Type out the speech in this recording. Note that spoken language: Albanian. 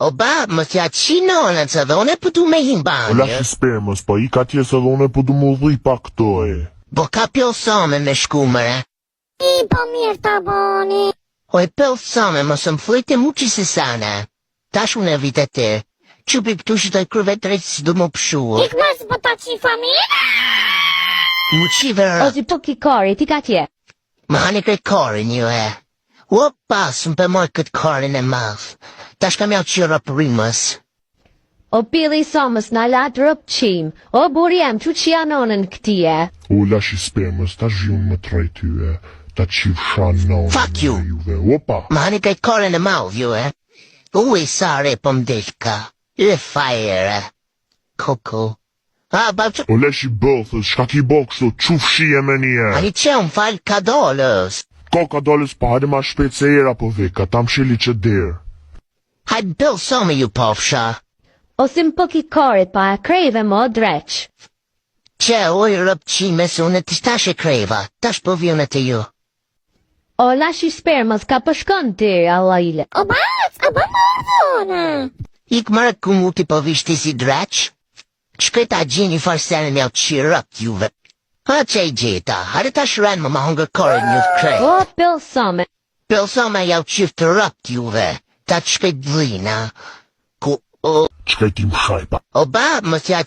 O ba, më thja qinonën se dhe une për du me him O banjë. lashi spermës, pa i ka tje se dhe une po du mu dhi pa këto e. Po ka pjellësame me shkumëre. I po mirë të boni. O e pjellësame më së më flejte mu që se sana. Tash unë e vite te. Qupi këtu që të kërve drejtë si du më pëshuë. Ik mas bëta që familë? Mu qive rë. O zi po ki kori, ti ka tje. Më hani krej korin ju e. Opa, së më pëmoj këtë korin e madh. Tash kam jau qira për rimës. O pili somës në latë rëpë qim. O buri jem që që janonën këtije. O lashi spermës, ta zhjun më trej ty e. Ta qiv shanon Fuck you. juve. Opa. Më hani krej korin e madh ju e. Ui sare për mdelka. E fajere. Koko. A, ba që... O lashi bëthës, shka ki bo kështu, quf shie me një. Ani që më falë ka dollës. Ka ka dalës pa hajde ma shpejt se era po veka, ta më shili që derë. Hajde bëllë some ju pofsha. O si më po ki kori pa e krejve më dreq. Që oj rëpë qime se unë të tash e kreva. Tash po vjone të ju. O lashi spermës ka përshkon të alla ile. O bac, a ba mordona. Ik mërë ku mu ti po vishti si dreq. Shkreta gjeni farsenin jau që rëpë juve. Ha që i gjeta, hajde tash rënë më hongër korin ju të krej. O pil some. Pëllësome jau qifë të rëpë juve. Ta të shpejt dhina. Ku, Qka i ti më shajpa. o ba, më thja